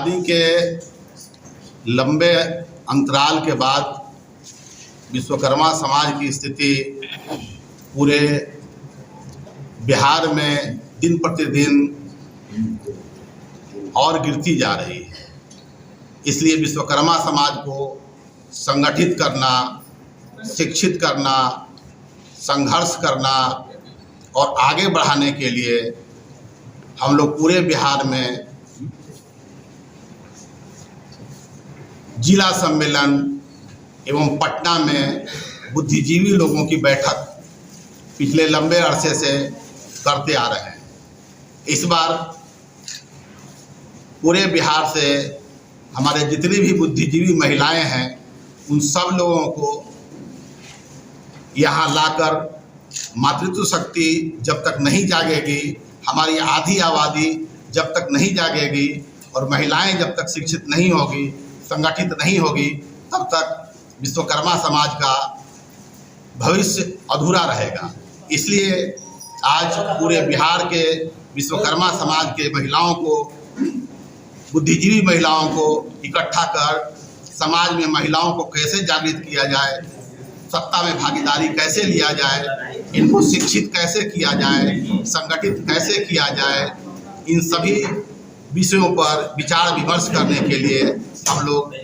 आज़ादी के लंबे अंतराल के बाद विश्वकर्मा समाज की स्थिति पूरे बिहार में दिन प्रतिदिन और गिरती जा रही है। इसलिए विश्वकर्मा समाज को संगठित करना, शिक्षित करना, संघर्ष करना और आगे बढ़ाने के लिए हम लोग पूरे बिहार में जिला सम्मेलन एवं पटना में बुद्धिजीवी लोगों की बैठक पिछले लंबे अरसे से करते आ रहे हैं। इस बार पूरे बिहार से हमारे जितनी भी बुद्धिजीवी महिलाएं हैं उन सब लोगों को यहाँ लाकर मातृत्व शक्ति जब तक नहीं जागेगी, हमारी आधी आबादी जब तक नहीं जागेगी और महिलाएं जब तक शिक्षित नहीं होगी, संगठित नहीं होगी, तब तक विश्वकर्मा समाज का भविष्य अधूरा रहेगा। इसलिए आज पूरे बिहार के विश्वकर्मा समाज के महिलाओं को, बुद्धिजीवी महिलाओं को इकट्ठा कर समाज में महिलाओं को कैसे जागृत किया जाए, सत्ता में भागीदारी कैसे लिया जाए, इनको शिक्षित कैसे किया जाए, संगठित कैसे किया जाए, इन सभी विषयों पर विचार विमर्श करने के लिए हम लोग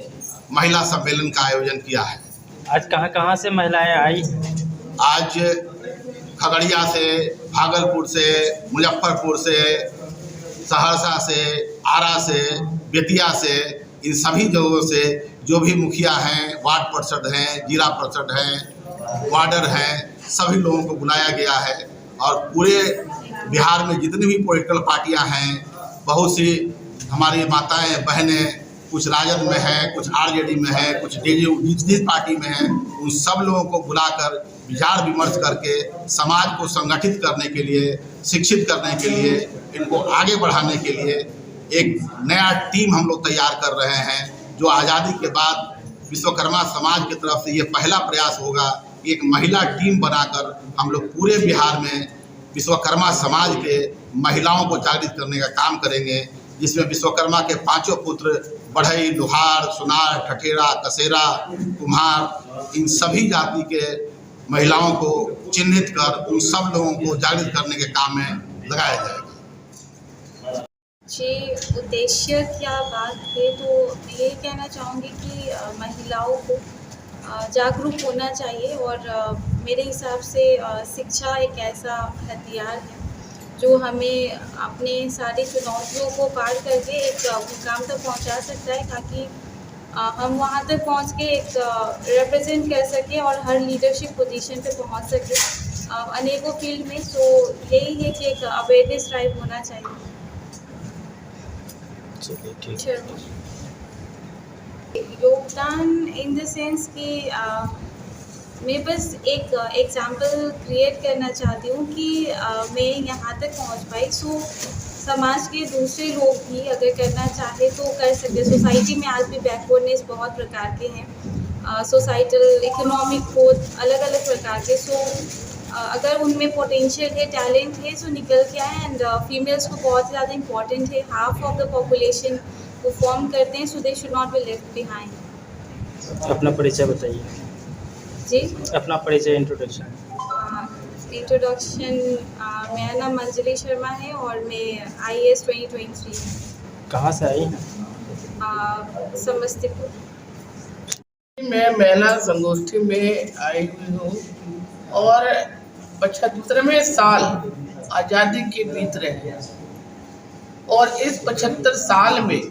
महिला सम्मेलन का आयोजन किया है। आज कहाँ से महिलाएं आई? आज खगड़िया से, भागलपुर से, मुजफ्फरपुर से, सहरसा से, आरा से, बेतिया से, इन सभी जगहों से जो भी मुखिया हैं, वार्ड पार्षद हैं, जिला पार्षद हैं, वार्डर हैं, सभी लोगों को बुलाया गया है। और पूरे बिहार में जितनी भी पॉलिटिकल पार्टियां हैं, बहुत सी हमारी माताएं बहनें, कुछ राजद में हैं, कुछ आरजेडी में हैं, कुछ जिस पार्टी में हैं, उन सब लोगों को बुलाकर विचार विमर्श करके समाज को संगठित करने के लिए, शिक्षित करने के लिए, इनको आगे बढ़ाने के लिए एक नया टीम हम लोग तैयार कर रहे हैं, जो आज़ादी के बाद विश्वकर्मा समाज की तरफ से ये पहला प्रयास होगा। एक महिला टीम बनाकर हम लोग पूरे बिहार में विश्वकर्मा समाज के महिलाओं को जागृत करने का काम करेंगे, जिसमें विश्वकर्मा के पांचों पुत्र बढ़ई, लोहार, सुनार, ठठेरा, कसेरा, कुम्हार, इन सभी जाति के महिलाओं को चिन्हित कर उन सब लोगों को जागृत करने के काम में लगाया जाएगा। जी, उद्देश्य क्या बात है, तो मैं ये कहना चाहूँगी कि महिलाओं को जागरूक होना चाहिए और मेरे हिसाब से शिक्षा एक ऐसा हथियार है जो हमें अपने सारी चुनौतियों को पार करके एक मुकाम तक पहुंचा सकता है, ताकि हम वहां तक पहुंच के एक रिप्रेजेंट कर सकें और हर लीडरशिप पोजीशन पे पहुंच सकें अनेकों फील्ड में। सो यही है कि एक अवेयरनेस ड्राइव होना चाहिए। योगदान इन द सेंस कि मैं बस एक एग्जांपल क्रिएट करना चाहती हूँ कि मैं यहाँ तक पहुँच पाई। सो समाज के दूसरे लोग भी अगर करना चाहे तो कर सकते। सोसाइटी में आज भी बैकवर्डनेस बहुत प्रकार के हैं, सोसाइटल, इकोनॉमिक ग्रोथ अलग अलग प्रकार के। सो अगर उनमें पोटेंशियल है, टैलेंट है, सो निकल के आए। एंड फीमेल्स को बहुत ज़्यादा इम्पॉर्टेंट है, हाफ ऑफ द पॉपुलेशन को फॉर्म करते हैं, so they should not be left behind. अपना परिचय बताइए। जी, अपना परिचय, इंट्रोडक्शन। मेरा नाम अंजलि शर्मा है और मैं IAS 2023। कहाँ से आई हैं? समस्तीपुर। मैं महिला संगोष्ठी में आई हुई हूँ और 75वें साल आज़ादी के बीत रहे हैं और इस 75 साल में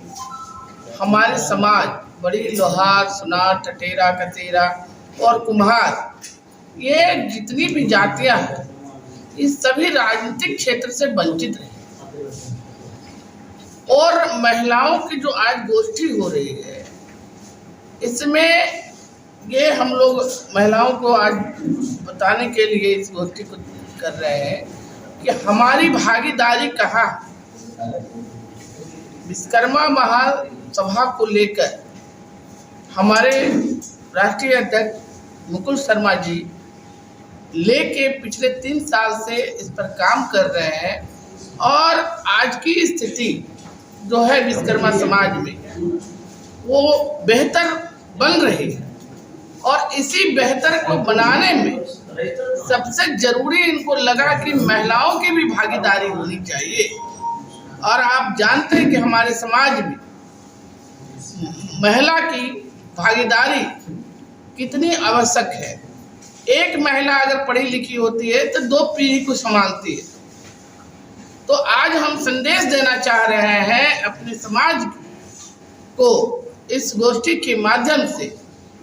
हमारे समाज बड़ी लोहार, सुनार, ठठेरा, कसेरा और कुम्हार, ये जितनी भी जातियां हैं, इस सभी राजनीतिक क्षेत्र से वंचित रहे। और महिलाओं की जो आज गोष्ठी हो रही है, इसमें ये हम लोग महिलाओं को आज बताने के लिए इस गोष्ठी को कर रहे हैं कि हमारी भागीदारी कहाँ। विश्वकर्मा महासभा को लेकर हमारे राष्ट्रीय अध्यक्ष मुकुल शर्मा जी लेके पिछले 3 साल से इस पर काम कर रहे हैं और आज की स्थिति जो है विश्वकर्मा समाज में वो बेहतर बन रही है। और इसी बेहतर को बनाने में सबसे जरूरी इनको लगा कि महिलाओं की भी भागीदारी होनी चाहिए। और आप जानते हैं कि हमारे समाज में महिला की भागीदारी कितनी आवश्यक है। एक महिला अगर पढ़ी लिखी होती है तो 2 पीढ़ी को संभालती है। तो आज हम संदेश देना चाह रहे हैं अपने समाज को इस गोष्ठी के माध्यम से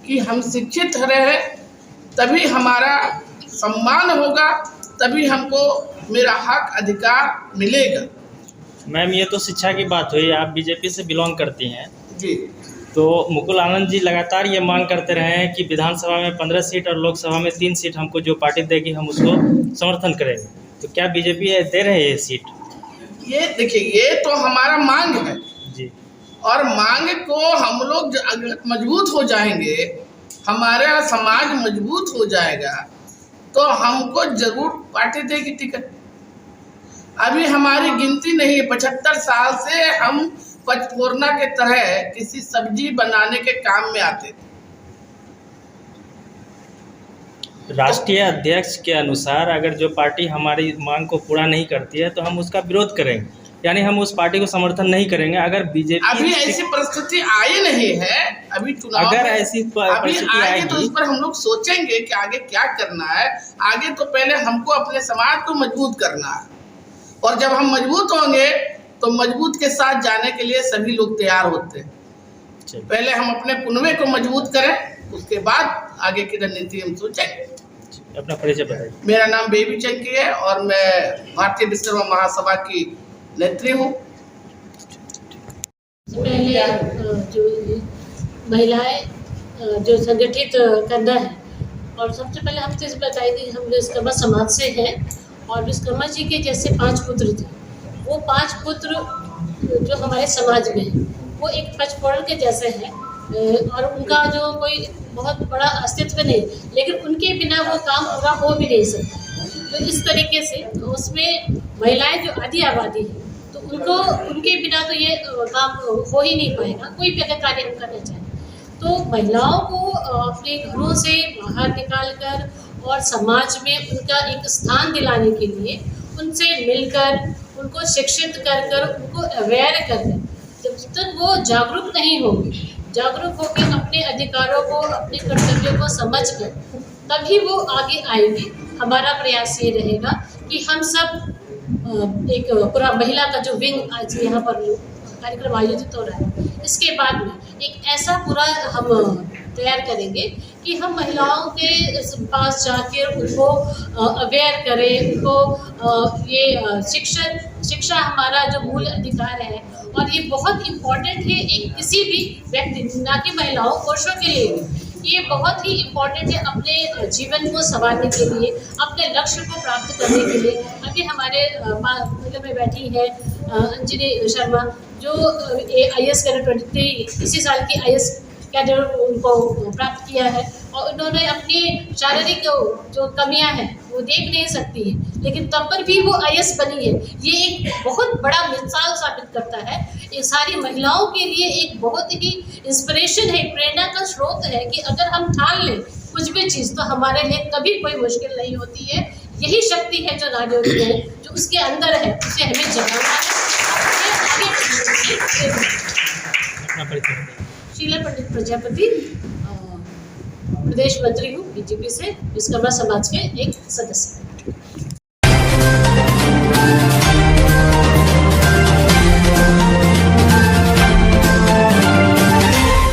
कि हम शिक्षित रहे, तभी हमारा सम्मान होगा, तभी हमको मेरा हक अधिकार मिलेगा। मैम, ये तो शिक्षा की बात हुई। आप बीजेपी से बिलोंग करती हैं जी। तो मुकुल आनंद जी लगातार ये मांग करते रहे हैं कि विधानसभा में 15 सीट और लोकसभा में 3 सीट हमको जो पार्टी देगी हम उसको समर्थन करेंगे। तो क्या बीजेपी दे रहे हैं ये सीट? ये देखिए, ये तो हमारा मांग है जी। और मांग को हम लोग अगर मजबूत हो जाएंगे, हमारा समाज मजबूत हो जाएगा, तो हमको जरूर पार्टी देगी टिकट। अभी हमारी गिनती नहीं है, 75 साल से हम पचफोरना के तरह किसी सब्जी बनाने के काम में आते थे। राष्ट्रीय अध्यक्ष के अनुसार अगर जो पार्टी हमारी मांग को पूरा नहीं करती है तो हम उसका विरोध करेंगे, यानी हम उस पार्टी को समर्थन नहीं करेंगे। अगर बीजेपी अभी ऐसी परिस्थिति आई नहीं है, अभी चुनाव अगर में ऐसी परिस्थिति आएगी आएगी तो उस पर हम लोग सोचेंगे कि आगे क्या करना है। आगे तो पहले हमको अपने समाज को मजबूत करना है, और जब हम मजबूत होंगे तो मजबूत के साथ जाने के लिए सभी लोग तैयार होते हैं। पहले हम अपने कुनबे को मजबूत करें, उसके बाद आगे की रणनीति हम सोचेंगे। अपना परिचय बताइए। मेरा नाम बेबी चंकी है और मैं भारतीय विश्वकर्मा महासभा की नेत्री हूँ। पहले जो महिलाएं जो संगठित करना है, और सबसे पहले हम तो बताई थी हम विश्वकर्मा समाज से हैं, और विश्वकर्मा जी के जैसे 5 पुत्र थे। वो 5 पुत्र जो हमारे समाज में हैं वो एक पचफोरन के जैसे हैं, और उनका जो कोई बहुत बड़ा अस्तित्व नहीं, लेकिन उनके बिना वो काम पूरा हो भी नहीं सकता। तो इस तरीके से उसमें महिलाएं जो आधी आबादी है तो उनको उनके बिना तो ये काम हो ही नहीं पाएगा, कोई भी अगर कार्य हम करना चाहें। तो महिलाओं को अपने घरों से बाहर निकाल कर और समाज में उनका एक स्थान दिलाने के लिए उनसे मिलकर, उनको शिक्षित कर कर, उनको अवेयर कर कर, जब तक वो जागरूक नहीं होगी, जागरूक होकर अपने अधिकारों को, अपने कर्तव्यों को समझ कर, तभी वो आगे आएगी। हमारा प्रयास ये रहेगा कि हम सब एक पूरा महिला का जो विंग आज यहाँ पर कार्यक्रम आयोजित हो रहा है, इसके बाद में एक ऐसा पूरा हम तैयार करेंगे कि हम महिलाओं के पास जाकर उनको अवेयर करें, उनको ये शिक्षा हमारा जो मूल अधिकार है, और ये बहुत इम्पोर्टेंट है एक किसी भी व्यक्ति, ना कि महिलाओं, पुरुषों के लिए ये बहुत ही इम्पोर्टेंट है अपने जीवन को संवारने के लिए, अपने लक्ष्य को प्राप्त करने के लिए। अभी हमारे मतलब में बैठी है अंजलि शर्मा, जो IAS कैडेट 23 इसी साल की IAS कैडेट उनको प्राप्त किया है, और उन्होंने अपनी शारीरिक जो कमियां हैं वो देख नहीं सकती है, लेकिन तब पर भी वो IAS बनी है। ये एक बहुत बड़ा मिसाल साबित करता है, ये सारी महिलाओं के लिए एक बहुत ही इंस्पिरेशन है, प्रेरणा का स्रोत है कि अगर हम ठान लें कुछ भी चीज़ तो हमारे लिए कभी कोई मुश्किल नहीं होती है। यही शक्ति है जो नारियों में है, जो उसके अंदर है, उसे हमें जगाना है। शीला पंडित प्रजापति, प्रदेश मंत्री हूँ बीजेपी से, विश्वकर्मा समाज के एक सदस्य।